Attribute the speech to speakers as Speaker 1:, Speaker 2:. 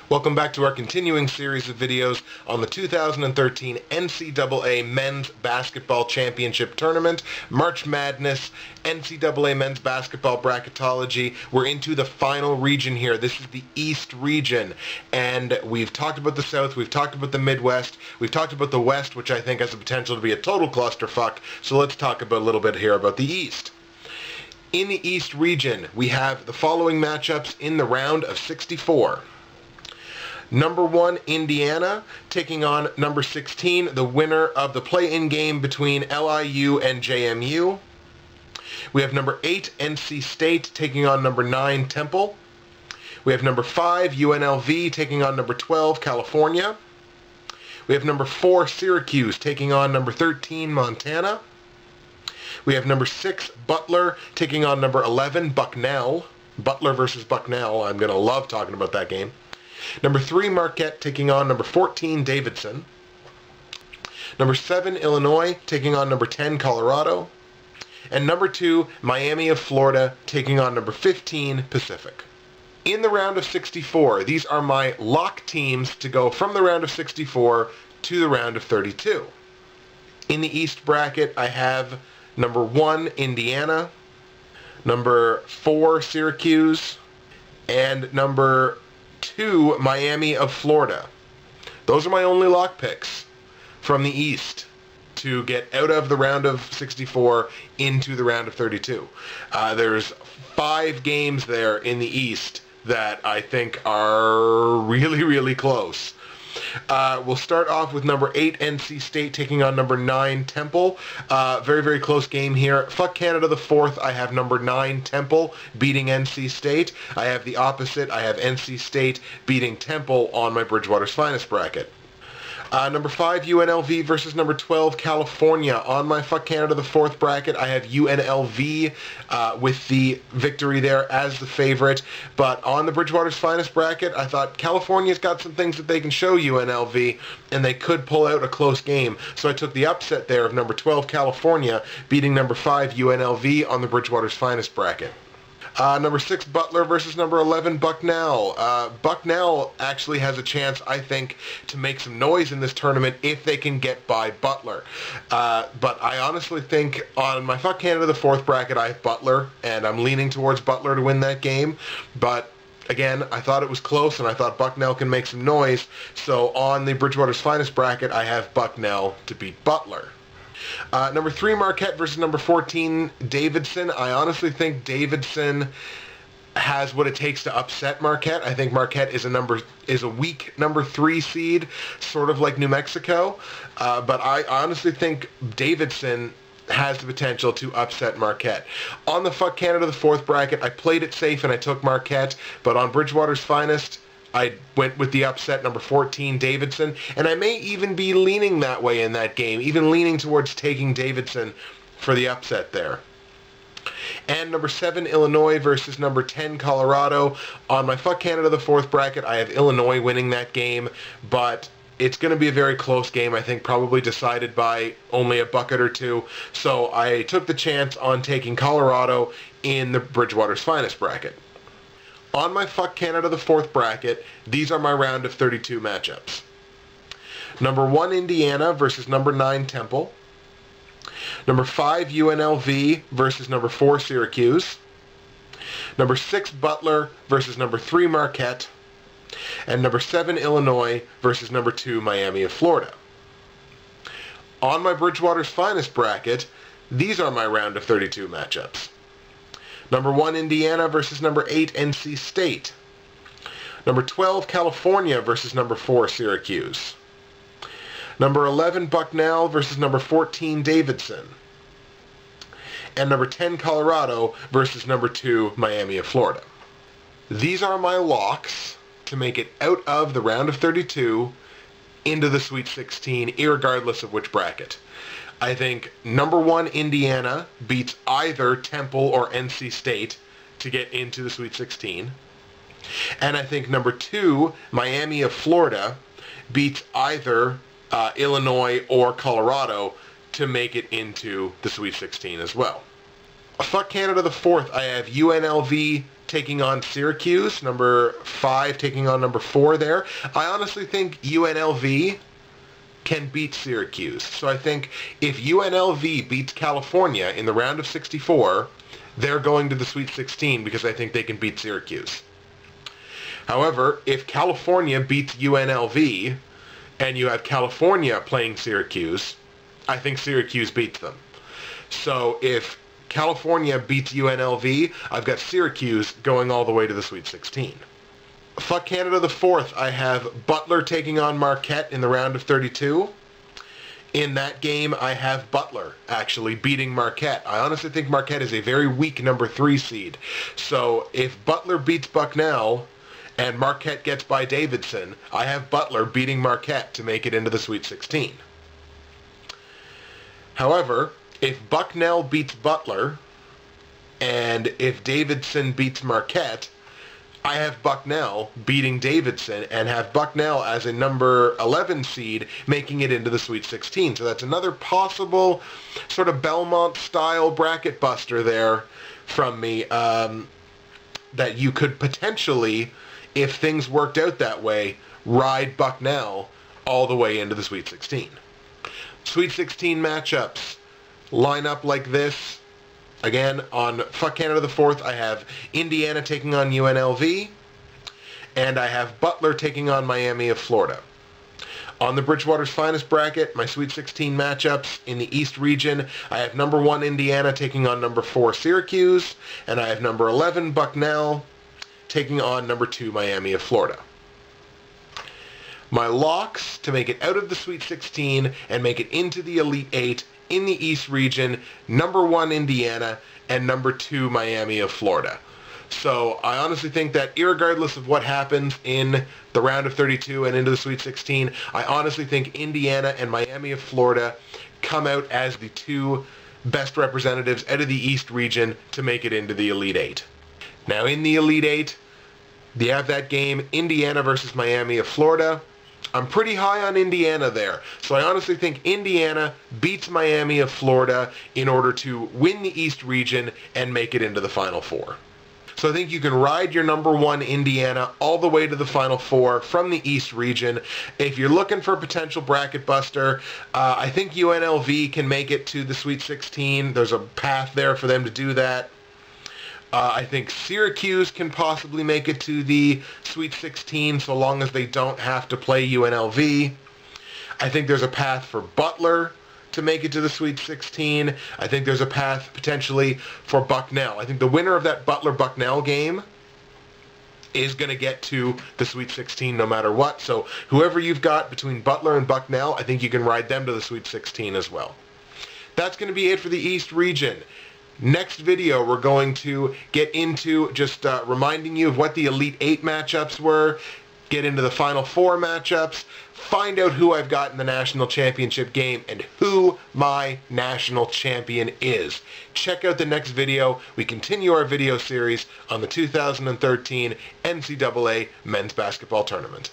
Speaker 1: Welcome back to our continuing series of videos on the 2013 NCAA Men's Basketball Championship Tournament, March Madness, NCAA Men's Basketball Bracketology. We're into the final region here. This is the East region, and we've talked about the South, we've talked about the Midwest, we've talked about the West, which I think has the potential to be a total clusterfuck, so let's talk about a little bit here about the East. In the East region, we have the following matchups in the round of 64. Number 1, Indiana, taking on number 16, the winner of the play-in game between LIU and JMU. We have number 8, NC State, taking on number 9, Temple. We have number 5, UNLV, taking on number 12, California. We have number 4, Syracuse, taking on number 13, Montana. We have number 6, Butler, taking on number 11, Bucknell. Butler versus Bucknell. I'm going to love talking about that game. Number 3, Marquette, taking on number 14, Davidson. Number 7, Illinois, taking on number 10, Colorado. And number 2, Miami of Florida, taking on number 15, Pacific. In the round of 64, these are my lock teams to go from the round of 64 to the round of 32. In the East bracket, I have number 1, Indiana, number 4, Syracuse, and number 2, Miami of Florida. Those are my only lock picks from the East to get out of the round of 64 into the round of 32. There's 5 games there in the East that I think are really, really close. We'll start off with number 8, NC State, taking on number 9, Temple. Very, very close game here. Fuck Canada the 4th. I have number 9, Temple, beating NC State. I have the opposite. I have NC State beating Temple on my Bridgewater's Finest bracket. Number 5, UNLV versus number 12, California. On my Fuck Canada the 4th bracket, I have UNLV with the victory there as the favorite. But on the Bridgewater's Finest bracket, I thought California's got some things that they can show UNLV, and they could pull out a close game. So I took the upset there of number 12, California, beating number 5, UNLV on the Bridgewater's Finest bracket. Number 6, Butler versus number 11, Bucknell. Bucknell actually has a chance, I think, to make some noise in this tournament if they can get by Butler. But I honestly think on my Fuck Canada the 4th bracket, I have Butler, and I'm leaning towards Butler to win that game. But again, I thought it was close, and I thought Bucknell can make some noise. So on the Bridgewater's Finest bracket, I have Bucknell to beat Butler. Number 3, Marquette versus number 14, Davidson. I honestly think Davidson has what it takes to upset Marquette. I think Marquette is a weak number 3 seed, sort of like New Mexico. But I honestly think Davidson has the potential to upset Marquette. On the Fuck Canada the 4th bracket, I played it safe and I took Marquette, but on Bridgewater's Finest, I went with the upset, number 14, Davidson, and I may even be leaning that way in that game, even leaning towards taking Davidson for the upset there. And number 7, Illinois versus number 10, Colorado. On my Fuck Canada the 4th bracket, I have Illinois winning that game, but it's going to be a very close game, I think, probably decided by only a bucket or two. So I took the chance on taking Colorado in the Bridgewater's Finest bracket. On my Fuck Canada the 4th bracket, these are my round of 32 matchups. Number 1, Indiana versus number 9, Temple. Number 5, UNLV versus number 4, Syracuse. Number 6, Butler versus number 3, Marquette. And number 7, Illinois versus number 2, Miami of Florida. On my Bridgewater's Finest bracket, these are my round of 32 matchups. Number 1, Indiana versus number 8, NC State. Number 12, California versus number 4, Syracuse. Number 11, Bucknell versus number 14, Davidson. And number 10, Colorado versus number 2, Miami of Florida. These are my locks to make it out of the round of 32 into the Sweet 16, irregardless of which bracket. I think number 1, Indiana, beats either Temple or NC State to get into the Sweet 16. And I think number 2, Miami of Florida, beats either Illinois or Colorado to make it into the Sweet 16 as well. Fuck Canada the 4th, I have UNLV taking on Syracuse, number 5 taking on number 4 there. I honestly think UNLV can beat Syracuse. So I think if UNLV beats California in the round of 64, they're going to the Sweet 16 because I think they can beat Syracuse. However, if California beats UNLV and you have California playing Syracuse, I think Syracuse beats them. So if California beats UNLV, I've got Syracuse going all the way to the Sweet 16. Fuck Canada the 4th, I have Butler taking on Marquette in the round of 32. In that game, I have Butler actually beating Marquette. I honestly think Marquette is a very weak number 3 seed. So if Butler beats Bucknell and Marquette gets by Davidson, I have Butler beating Marquette to make it into the Sweet 16. However, if Bucknell beats Butler and if Davidson beats Marquette, I have Bucknell beating Davidson and have Bucknell as a number 11 seed making it into the Sweet 16. So that's another possible sort of Belmont-style bracket buster there from me that you could potentially, if things worked out that way, ride Bucknell all the way into the Sweet 16. Sweet 16 matchups line up like this. Again, on Fuck Canada the 4th, I have Indiana taking on UNLV, and I have Butler taking on Miami of Florida. On the Bridgewater's Finest bracket, my Sweet 16 matchups in the East region, I have number 1 Indiana taking on number 4 Syracuse, and I have number 11 Bucknell taking on number 2 Miami of Florida. My locks to make it out of the Sweet 16 and make it into the Elite 8 in the East region, number 1 Indiana and number 2 Miami of Florida. So I honestly think that irregardless of what happens in the round of 32 and into the Sweet 16, I honestly think Indiana and Miami of Florida come out as the 2 best representatives out of the East region to make it into the Elite 8. Now in the Elite 8, you have that game, Indiana versus Miami of Florida. I'm pretty high on Indiana there. So I honestly think Indiana beats Miami of Florida in order to win the East region and make it into the Final Four. So I think you can ride your number 1 Indiana all the way to the Final Four from the East region. If you're looking for a potential bracket buster, I think UNLV can make it to the Sweet 16. There's a path there for them to do that. I think Syracuse can possibly make it to the Sweet 16 so long as they don't have to play UNLV. I think there's a path for Butler to make it to the Sweet 16. I think there's a path potentially for Bucknell. I think the winner of that Butler-Bucknell game is going to get to the Sweet 16 no matter what. So whoever you've got between Butler and Bucknell, I think you can ride them to the Sweet 16 as well. That's going to be it for the East region. Next video, we're going to get into just reminding you of what the Elite 8 matchups were, get into the Final Four matchups, find out who I've got in the national championship game, and who my national champion is. Check out the next video. We continue our video series on the 2013 NCAA Men's Basketball Tournament.